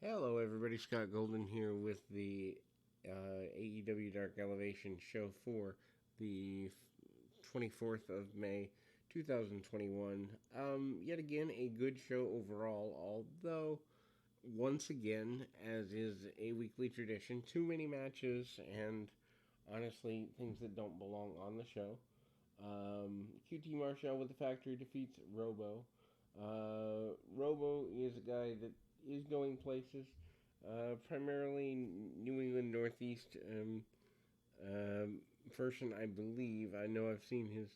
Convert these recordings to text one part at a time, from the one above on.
Hello, everybody. Scott Golden here with the AEW Dark Elevation show for the 24th of May, 2021. Yet again, a good show overall, although, once again, as is a weekly tradition, too many matches and honestly things that don't belong on the show. QT Marshall with the Factory defeats Robo. Robo is a guy that is going places, primarily New England Northeast um, person, I believe. I know I've seen his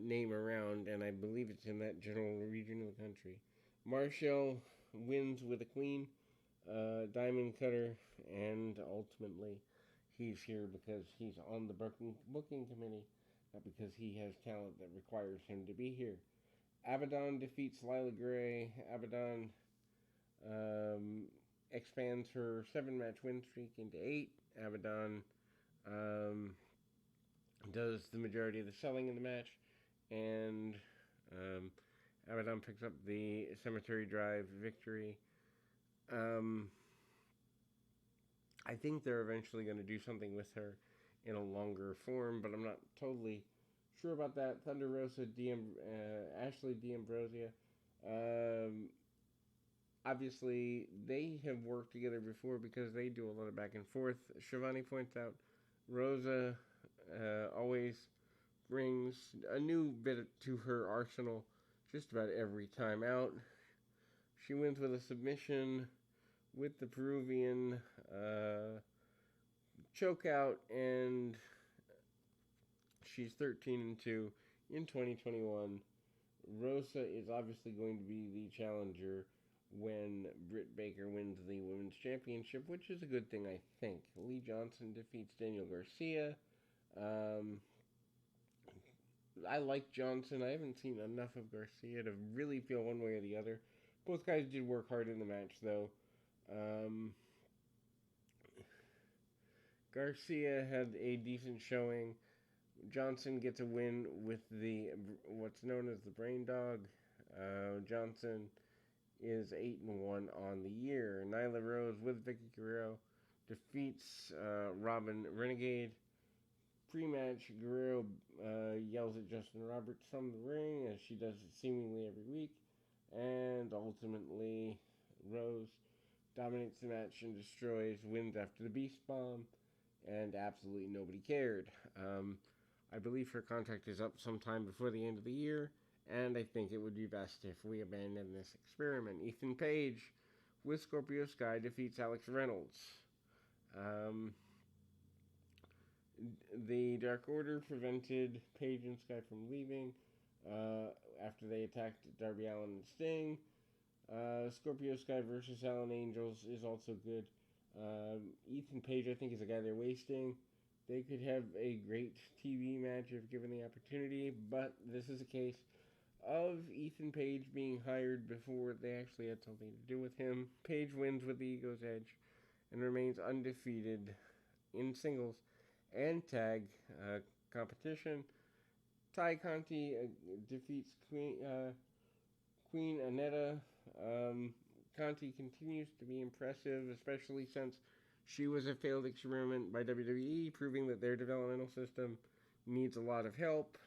name around, and I believe it's in that general region of the country. Marshall wins with a clean diamond cutter, and ultimately he's here because he's on the booking committee, not because he has talent that requires him to be here. Abaddon defeats Lyla Gray. Abaddon um, expands her 7 match win streak into 8. Abaddon um, does the majority of the selling in the match, and um, Abaddon picks up the Cemetery Drive victory. I think they're eventually going to do something with her in a longer form, but I'm not totally sure about that. Thunder Rosa, Ashley D'Ambrosia. Um, Obviously, they have worked together before because they do a lot of back and forth. Shivani points out Rosa always brings a new bit to her arsenal just about every time out. She wins with a submission with the Peruvian choke out, and she's 13-2 in 2021. Rosa is obviously going to be the challenger when Britt Baker wins the Women's Championship, which is a good thing, I think. Lee Johnson defeats Daniel Garcia. Um, I like Johnson. I haven't seen enough of Garcia to really feel one way or the other. Both guys did work hard in the match, though. Um, Garcia had a decent showing. Johnson gets a win with the what's known as the Brain Dog. Johnson is 8-1 on the year. Nyla Rose with Vicky Guerrero defeats Robin Renegade. Pre-match, Guerrero yells at Justin Roberts from the ring, as she does it seemingly every week, and ultimately Rose dominates the match and wins after the Beast Bomb, and absolutely nobody cared. I believe her contract is up sometime before the end of the year, and I think it would be best if we abandon this experiment. Ethan Page with Scorpio Sky defeats Alex Reynolds. The Dark Order prevented Page and Sky from leaving after they attacked Darby Allin and Sting. Scorpio Sky versus Alan Angels is also good. Ethan Page, I think, is a guy they're wasting. They could have a great TV match if given the opportunity, but this is a case of Ethan Page being hired before they actually had something to do with him. Page wins with the Ego's Edge and remains undefeated in singles and tag competition. Ty Conti defeats Queen Anetta. Conti continues to be impressive, especially since she was a failed experiment by WWE, proving that their developmental system needs a lot of help.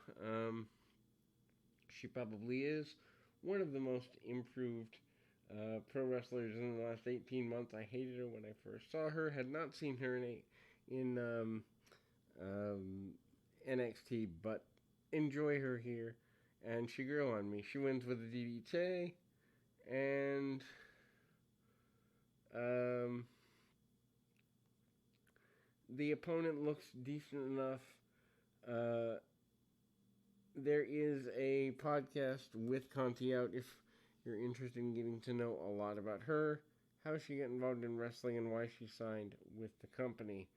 She probably is one of the most improved pro wrestlers in the last 18 months. I hated her when I first saw her. Had not seen her in NXT, but enjoy her here. And she grew on me. She wins with a DDT, and the opponent looks decent enough. There is a podcast with Conti out if you're interested in getting to know a lot about her, how she got involved in wrestling, and why she signed with the company.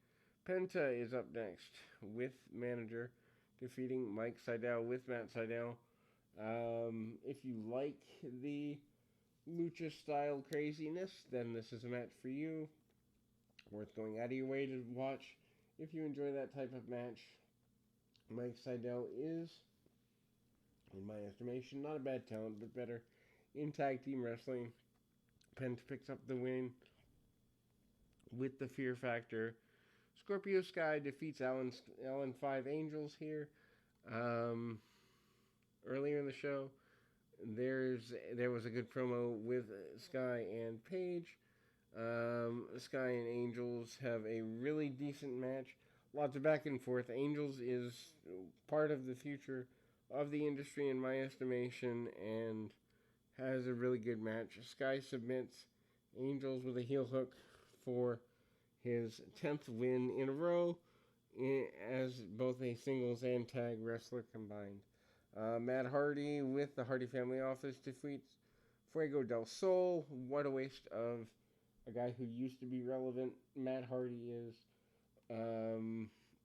Penta is up next with manager, defeating Mike Sydal with Matt Sydal. If you like the lucha style craziness, then this is a match for you. Worth going out of your way to watch if you enjoy that type of match. Mike Sydal is, in my estimation, not a bad talent, but better in tag team wrestling. Penta picks up the win with the Fear Factor. Scorpio Sky defeats Alan Five Angels here. Earlier in the show, there was a good promo with Sky and Paige. Sky and Angels have a really decent match. Lots of back and forth. Angels is part of the future of the industry in my estimation and has a really good match. Sky submits Angels with a heel hook for his 10th win in a row as both a singles and tag wrestler combined. Matt Hardy with the Hardy Family Office defeats Fuego del Sol. What a waste of a guy who used to be relevant. Matt Hardy is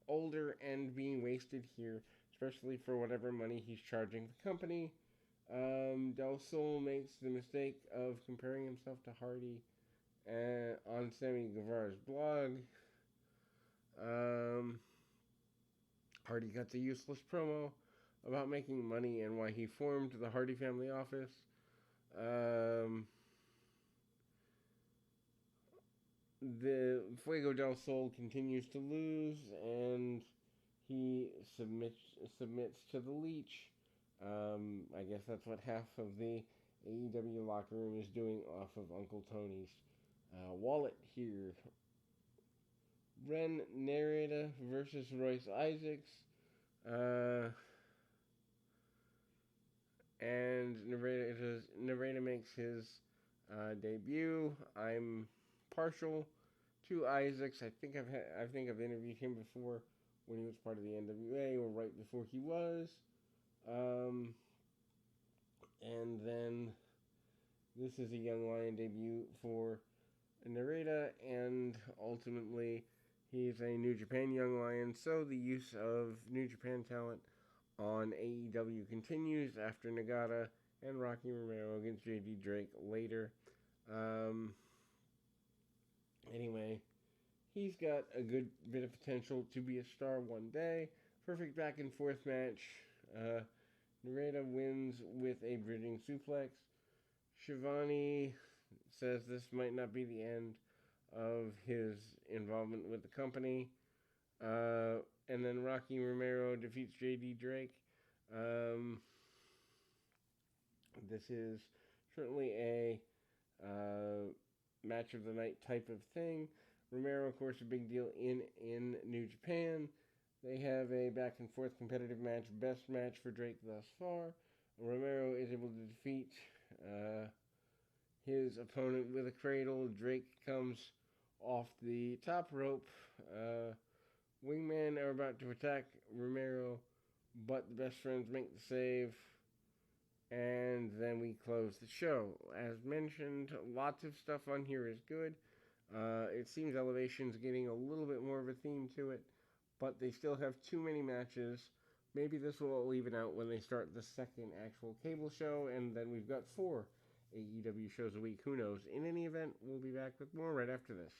older and being wasted here, especially for whatever money he's charging the company. Del Sol makes the mistake of comparing himself to Hardy on Sammy Guevara's blog. Hardy cuts a useless promo about making money and why he formed the Hardy Family Office. The Fuego del Sol continues to lose, and he submits to the Leech. I guess that's what half of the AEW locker room is doing off of Uncle Tony's wallet here. Ren Narita versus Royce Isaacs. And Narita makes his debut. I'm partial to Isaacs. I think I've interviewed him before when he was part of the NWA or right before he was. And then this is a Young Lion debut for Narita, and ultimately he's a New Japan Young Lion, so the use of New Japan talent on AEW continues after Nagata and Rocky Romero against JD Drake later. Anyway, he's got a good bit of potential to be a star one day. Perfect back and forth match. Narita wins with a bridging suplex. Shivani says this might not be the end of his involvement with the company. And then Rocky Romero defeats JD Drake. This is certainly a match of the night type of thing. Romero, of course, a big deal in New Japan. They have a back and forth competitive match, best match for Drake thus far. Romero is able to defeat his opponent with a cradle. Drake comes off the top rope. Wingmen are about to attack Romero, but the best friends make the save. And then we close the show. As mentioned, lots of stuff on here is good. It seems Elevation's getting a little bit more of a theme to it, but they still have too many matches. Maybe this will all even out when they start the second actual cable show, and then we've got 4 AEW shows a week. Who knows? In any event, we'll be back with more right after this.